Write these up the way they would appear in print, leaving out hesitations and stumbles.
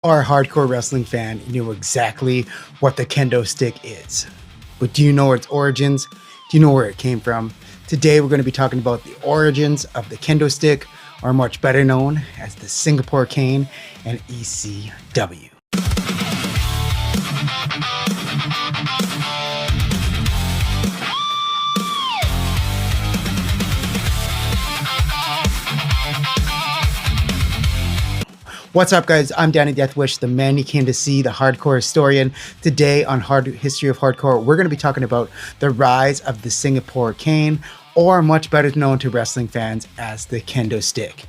Our hardcore wrestling fan knew exactly what the kendo stick is. But do you know its origins? Do you know where it came from? Today we're going to be talking about the origins of the kendo stick, or much better known as the Singapore Cane and ECW. What's up, guys? I'm Danny Deathwish, the man you came to see, the hardcore historian. Today on History of Hardcore, we're going to be talking about the rise of the Singapore Cane, or much better known to wrestling fans as the kendo stick.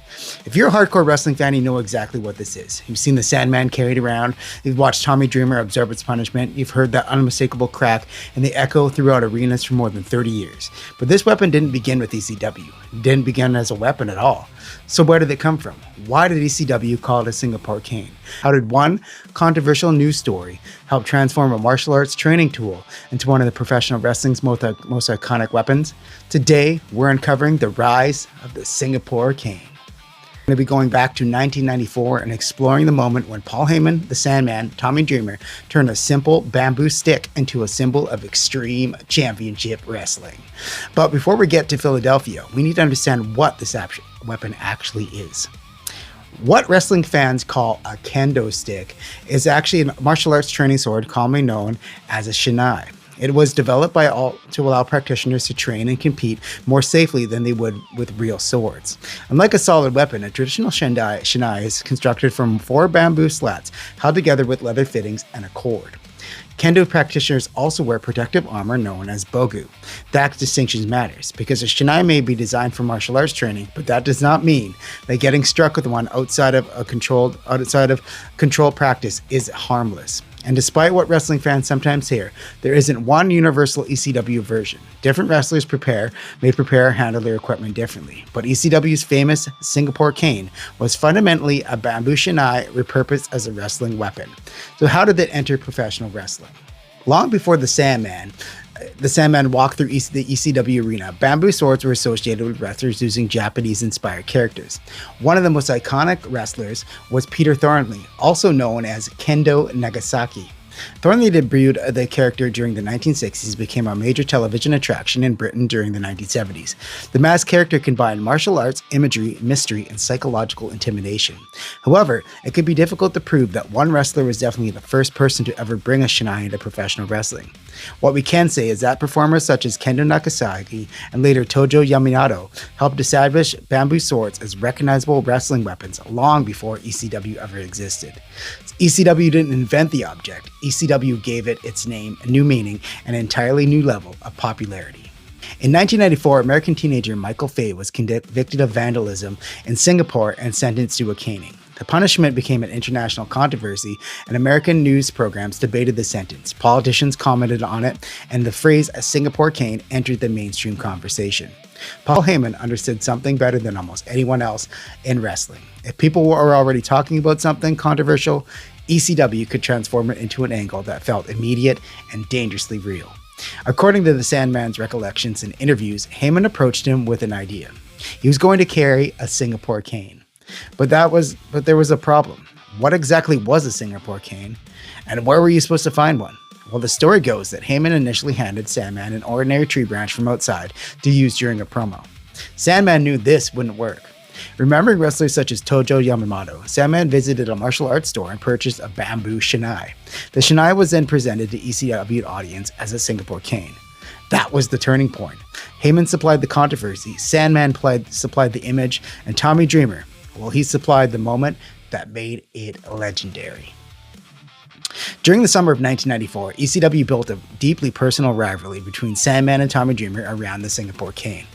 If you're a hardcore wrestling fan, you know exactly what this is. You've seen the Sandman carried around, you've watched Tommy Dreamer absorb its punishment, you've heard that unmistakable crack and the echo throughout arenas for more than 30 years. But this weapon didn't begin with ECW. It didn't begin as a weapon at all. So where did it come from? Why did ECW call it a Singapore Cane? How did one controversial news story help transform a martial arts training tool into one of the professional wrestling's most iconic weapons? Today, we're uncovering the rise of the Singapore Cane. We're going to be going back to 1994 and exploring the moment when Paul Heyman, the Sandman, Tommy Dreamer, turned a simple bamboo stick into a symbol of extreme championship wrestling. But before we get to Philadelphia, we need to understand what this weapon actually is. What wrestling fans call a kendo stick is actually a martial arts training sword commonly known as a shinai. It was developed to allow practitioners to train and compete more safely than they would with real swords. Unlike a solid weapon, a traditional shinai is constructed from 4 bamboo slats held together with leather fittings and a cord. Kendo practitioners also wear protective armor known as bogu. That distinction matters because a shinai may be designed for martial arts training, but that does not mean that getting struck with one outside of controlled practice is harmless. And despite what wrestling fans sometimes hear, there isn't one universal ECW version. Different wrestlers may prepare and handle their equipment differently. But ECW's famous Singapore Cane was fundamentally a bamboo shinai repurposed as a wrestling weapon. So how did it enter professional wrestling? Long before the Sandman walked through the ECW arena, bamboo swords were associated with wrestlers using Japanese-inspired characters. One of the most iconic wrestlers was Peter Thornley, also known as Kendo Nagasaki. Thornley debuted the character during the 1960s, became a major television attraction in Britain during the 1970s. The masked character combined martial arts, imagery, mystery, and psychological intimidation. However, it could be difficult to prove that one wrestler was definitely the first person to ever bring a shinai into professional wrestling. What we can say is that performers such as Kendo Nagasaki and later Tojo Yamamoto helped establish bamboo swords as recognizable wrestling weapons long before ECW ever existed. ECW didn't invent the object. ECW gave it its name, a new meaning, and an entirely new level of popularity. In 1994, American teenager Michael Fay was convicted of vandalism in Singapore and sentenced to a caning. The punishment became an international controversy, and American news programs debated the sentence. Politicians commented on it, and the phrase "a Singapore Cane" entered the mainstream conversation. Paul Heyman understood something better than almost anyone else in wrestling. If people were already talking about something controversial, ECW could transform it into an angle that felt immediate and dangerously real. According to the Sandman's recollections and interviews, Heyman approached him with an idea. He was going to carry a Singapore Cane. But there was a problem. What exactly was a Singapore Cane? And where were you supposed to find one? Well, the story goes that Heyman initially handed Sandman an ordinary tree branch from outside to use during a promo. Sandman knew this wouldn't work. Remembering wrestlers such as Tojo Yamamoto, Sandman visited a martial arts store and purchased a bamboo shinai. The shinai was then presented to ECW audience as a Singapore Cane. That was the turning point. Heyman supplied the controversy, Sandman supplied the image, and Tommy Dreamer, well, he supplied the moment that made it legendary. During the summer of 1994, ECW built a deeply personal rivalry between Sandman and Tommy Dreamer around the Singapore Cane.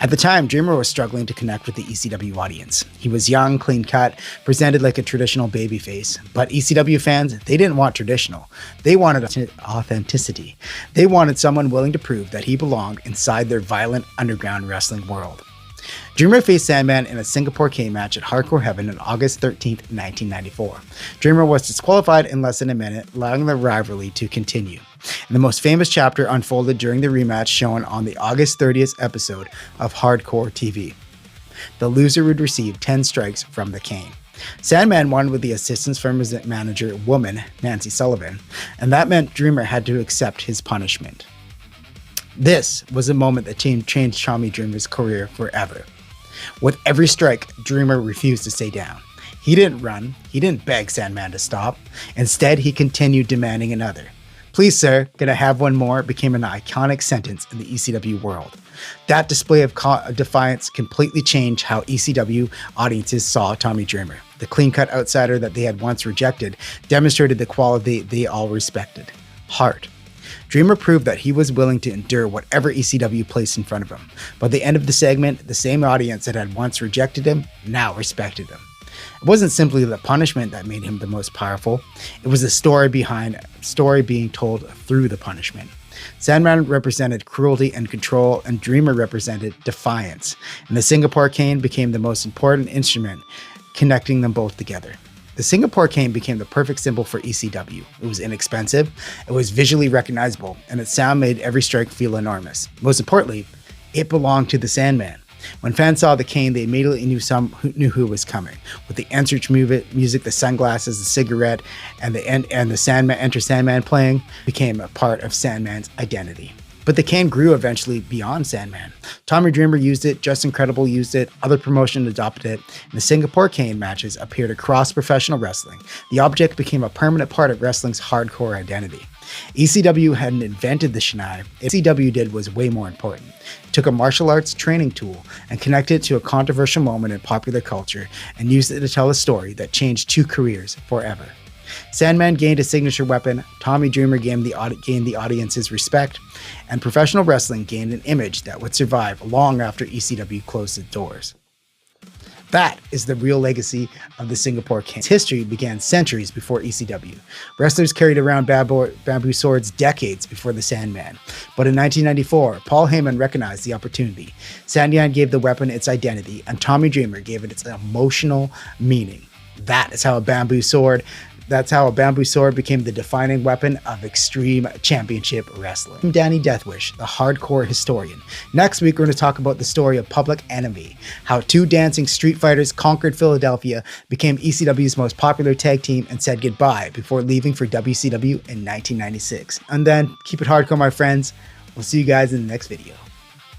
At the time, Dreamer was struggling to connect with the ECW audience. He was young, clean-cut, presented like a traditional babyface. But ECW fans, they didn't want traditional. They wanted authenticity. They wanted someone willing to prove that he belonged inside their violent underground wrestling world. Dreamer faced Sandman in a Singapore Cane match at Hardcore Heaven on August 13, 1994. Dreamer was disqualified in less than a minute, allowing the rivalry to continue. And the most famous chapter unfolded during the rematch shown on the August 30th episode of Hardcore TV. The loser would receive 10 strikes from the cane. Sandman won with the assistance from his manager woman, Nancy Sullivan, and that meant Dreamer had to accept his punishment. This was a moment that changed Tommy Dreamer's career forever. With every strike, Dreamer refused to stay down. He didn't run, he didn't beg Sandman to stop. Instead, he continued demanding another. "Please, sir, can I have one more?" became an iconic sentence in the ECW world. That display of defiance completely changed how ECW audiences saw Tommy Dreamer. The clean-cut outsider that they had once rejected demonstrated the quality they all respected: heart. Dreamer proved that he was willing to endure whatever ECW placed in front of him. By the end of the segment, the same audience that had once rejected him now respected him. It wasn't simply the punishment that made him the most powerful. It was the story being told through the punishment. Sandman represented cruelty and control, and Dreamer represented defiance. And the SingaporeCane became the most important instrument connecting them both together. The SingaporeCane became the perfect symbol for ECW. It was inexpensive, it was visually recognizable, and its sound made every strike feel enormous. Most importantly, it belonged to the Sandman. When fans saw the cane, they immediately knew who was coming. With the entrance music, the sunglasses, the cigarette, and the Sandman Enter Sandman playing became a part of Sandman's identity. But the cane grew eventually beyond Sandman. Tommy Dreamer used it, Just Incredible used it, other promotions adopted it, and the SingaporeCane matches appeared across professional wrestling. The object became a permanent part of wrestling's hardcore identity. ECW hadn't invented the shinai. What ECW did was way more important. It took a martial arts training tool and connected it to a controversial moment in popular culture and used it to tell a story that changed two careers forever. Sandman gained a signature weapon, Tommy Dreamer gained the audience's respect, and professional wrestling gained an image that would survive long after ECW closed its doors. That is the real legacy of the SingaporeCane. Its history began centuries before ECW. Wrestlers carried around bamboo swords decades before the Sandman. But in 1994, Paul Heyman recognized the opportunity. Sandman gave the weapon its identity, and Tommy Dreamer gave it its emotional meaning. That's how a bamboo sword became the defining weapon of extreme championship wrestling. I'm Danny Deathwish, the hardcore historian. Next week, we're going to talk about the story of Public Enemy, how two dancing street fighters conquered Philadelphia, became ECW's most popular tag team, and said goodbye before leaving for WCW in 1996. And then, keep it hardcore, my friends. We'll see you guys in the next video.